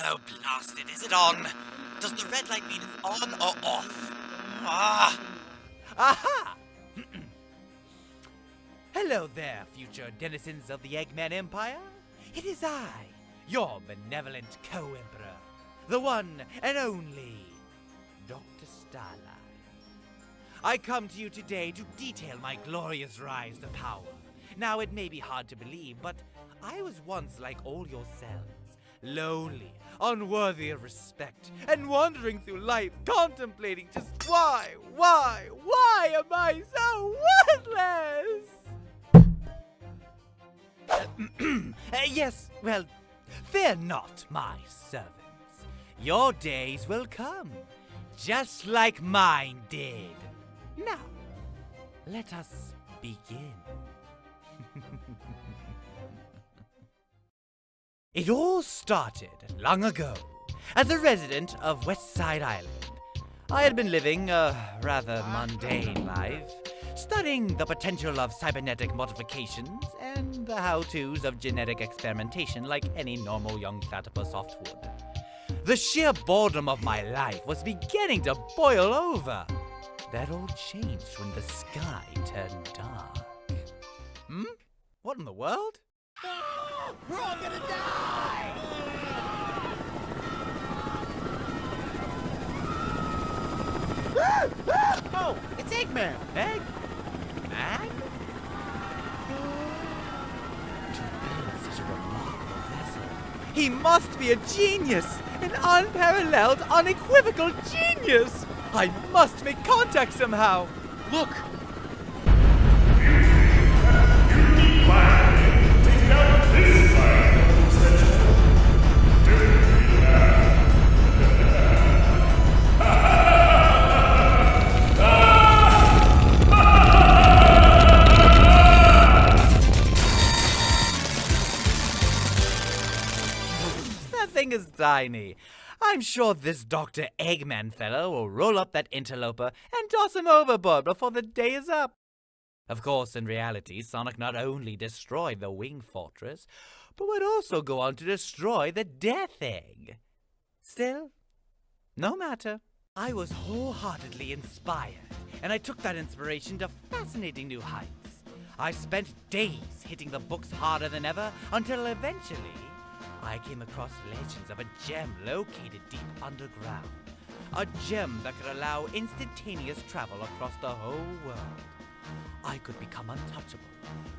Oh, blast it, is it on? Does the red light mean it's on or off? Ah! Aha! Hello there, future denizens of the Eggman Empire. It is I, your benevolent co-emperor, the one and only Doctor Starline. I come to you today to detail my glorious rise to power. Now, it may be hard to believe, but I was once like all yourselves, lowly, unworthy of respect, and wandering through life contemplating just why am I so worthless? Yes, well, fear not, my servants. Your days will come, just like mine did. Now, let us begin. It all started long ago as a resident of West Side Island. I had been living a rather mundane life, studying the potential of cybernetic modifications and the how-tos of genetic experimentation like any normal young platypus soft would. The sheer boredom of my life was beginning to boil over. That all changed when the sky turned dark. What in the world? We're all gonna die! Oh, it's Eggman! Eggman? To build such a remarkable vessel, he must be a genius! An unparalleled, unequivocal genius! I must make contact somehow! Look! That thing is tiny. I'm sure this Dr. Eggman fellow will roll up that interloper and toss him overboard before the day is up. Of course, in reality, Sonic not only destroyed the Wing Fortress, but would also go on to destroy the Death Egg. Still, no matter. I was wholeheartedly inspired, and I took that inspiration to fascinating new heights. I spent days hitting the books harder than ever until eventually I came across legends of a gem located deep underground. A gem that could allow instantaneous travel across the whole world. I could become untouchable,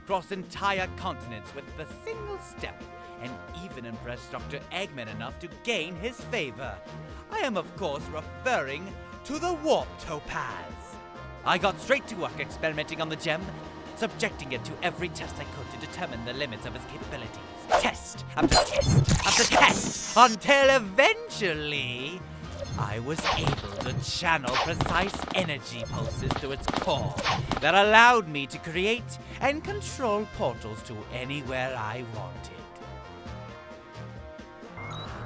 cross entire continents with a single step, and even impress Dr. Eggman enough to gain his favor. I am, of course, referring to the Warp Topaz. I got straight to work experimenting on the gem, subjecting it to every test I could to determine the limits of its capabilities. Test after test after test, until eventually I was able to channel precise energy pulses through its core that allowed me to create and control portals to anywhere I wanted.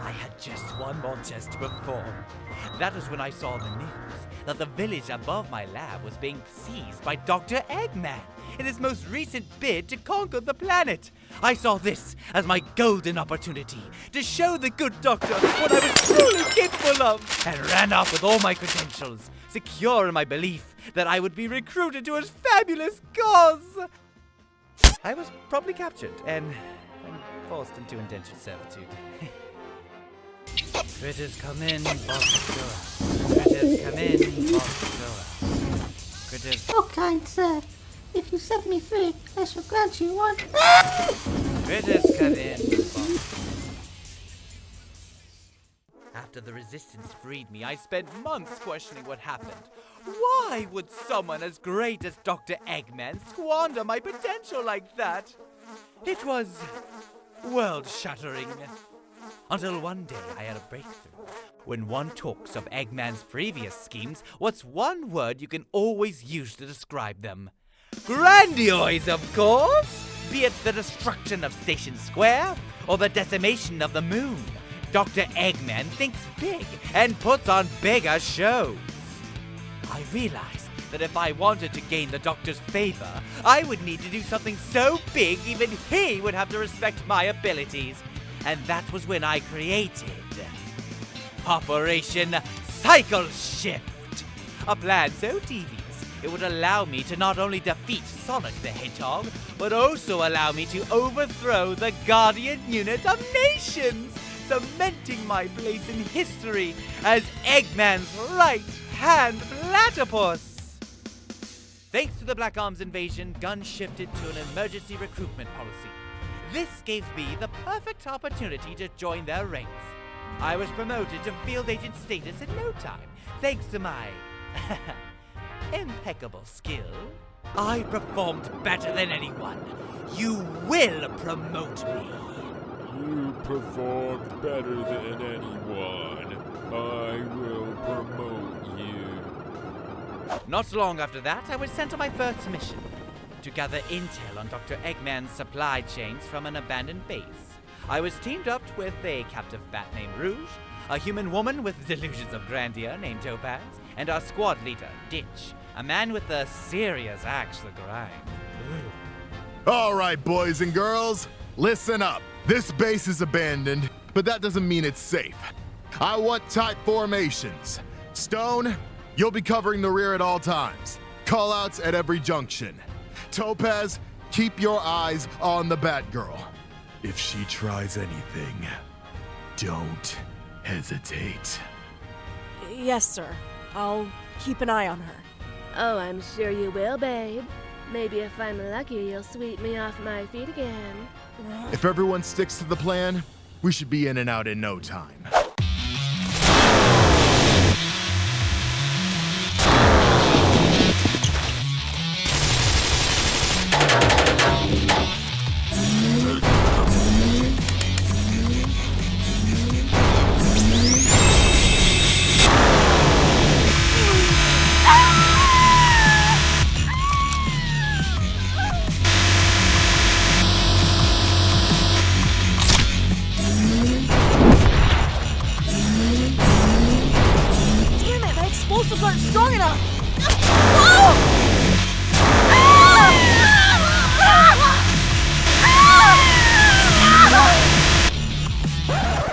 I had just one more test to perform. That was when I saw the news that the village above my lab was being seized by Dr. Eggman in his most recent bid to conquer the planet. I saw this as my golden opportunity to show the good doctor what I was truly capable of, and ran off with all my credentials, secure in my belief that I would be recruited to his fabulous cause. I was promptly captured and forced into indentured servitude. Critters come in, boss go out. Critters come in, boss go out. Critters... Oh, kind sir, if you set me free, I shall grant you one. Critters come in, boss. After the resistance freed me, I spent months questioning what happened. Why would someone as great as Dr. Eggman squander my potential like that? It was world-shattering. Until one day I had a breakthrough. When one talks of Eggman's previous schemes, what's one word you can always use to describe them? Grandiose, of course! Be it the destruction of Station Square, or the decimation of the moon, Dr. Eggman thinks big and puts on bigger shows. I realized that if I wanted to gain the Doctor's favor, I would need to do something so big even he would have to respect my abilities. And that was when I created Operation Cycle Shift. A plan so devious, it would allow me to not only defeat Sonic the Hedgehog, but also allow me to overthrow the Guardian Unit of Nations, cementing my place in history as Eggman's right-hand platypus. Thanks to the Black Arms invasion, guns shifted to an emergency recruitment policy. This gave me the perfect opportunity to join their ranks. I was promoted to field agent status in no time, thanks to my impeccable skill. I performed better than anyone. You will promote me. You performed better than anyone. I will promote you. Not long after that, I was sent on my first mission to gather intel on Dr. Eggman's supply chains from an abandoned base. I was teamed up with a captive bat named Rouge, a human woman with delusions of grandeur named Topaz, and our squad leader, Ditch, a man with a serious axe to grind. All right, boys and girls, listen up. This base is abandoned, but that doesn't mean it's safe. I want tight formations. Stone, you'll be covering the rear at all times. Callouts at every junction. Topaz, keep your eyes on the Batgirl. If she tries anything, don't hesitate. Yes, sir. I'll keep an eye on her. Oh, I'm sure you will, babe. Maybe if I'm lucky, you'll sweep me off my feet again. If everyone sticks to the plan, we should be in and out in no time. Aren't strong enough!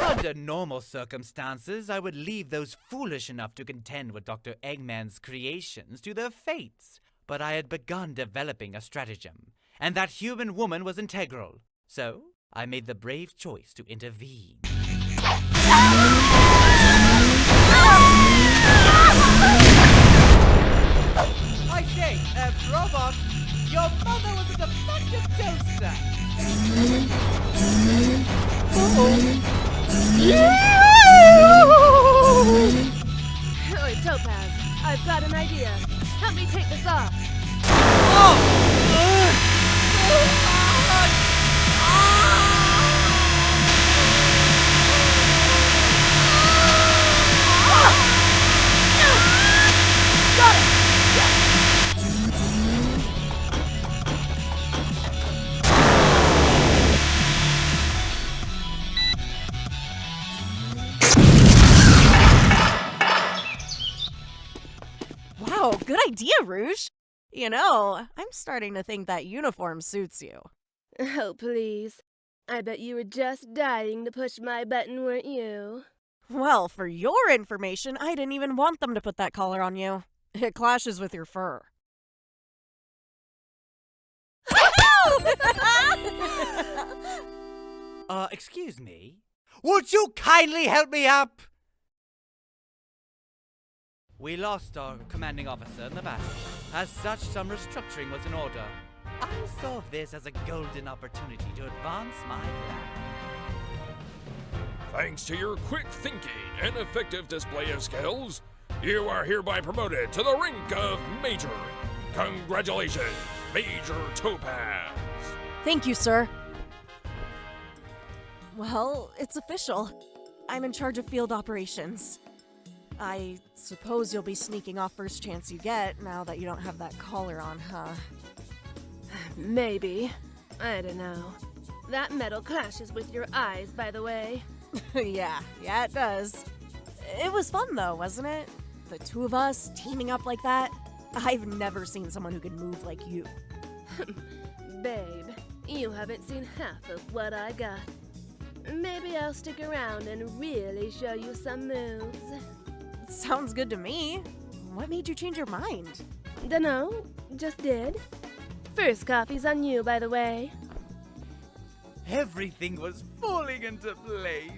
Under normal circumstances, I would leave those foolish enough to contend with Dr. Eggman's creations to their fates. But I had begun developing a stratagem, and that human woman was integral. So, I made the brave choice to intervene. I say, robot, your mother was a defective toaster. Oi, Topaz, I've got an idea. Help me take this off. Got it! Wow, good idea, Rouge. You know, I'm starting to think that uniform suits you. Oh, please. I bet you were just dying to push my button, weren't you? Well, for your information, I didn't even want them to put that collar on you. It clashes with your fur. Excuse me? Would you kindly help me up? We lost our commanding officer in the battle. As such, some restructuring was in order. I saw this as a golden opportunity to advance my plan. Thanks to your quick thinking and effective display of skills, you are hereby promoted to the rank of Major. Congratulations, Major Topaz. Thank you, sir. Well, it's official. I'm in charge of field operations. I suppose you'll be sneaking off first chance you get now that you don't have that collar on, huh? Maybe. I don't know. That metal clashes with your eyes, by the way. Yeah, it does. It was fun, though, wasn't it? The two of us teaming up like that. I've never seen someone who could move like you. Babe, you haven't seen half of what I got. Maybe I'll stick around and really show you some moves. Sounds good to me. What made you change your mind? Dunno, just did. First coffee's on you, by the way. Everything was falling into place.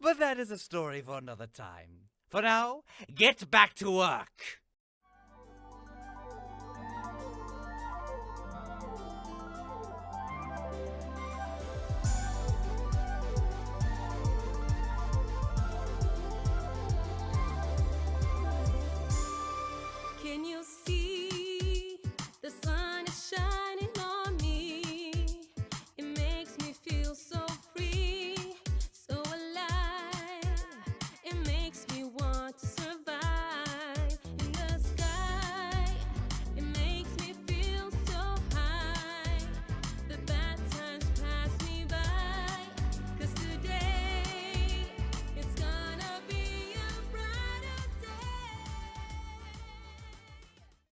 But that is a story for another time. For now, get back to work.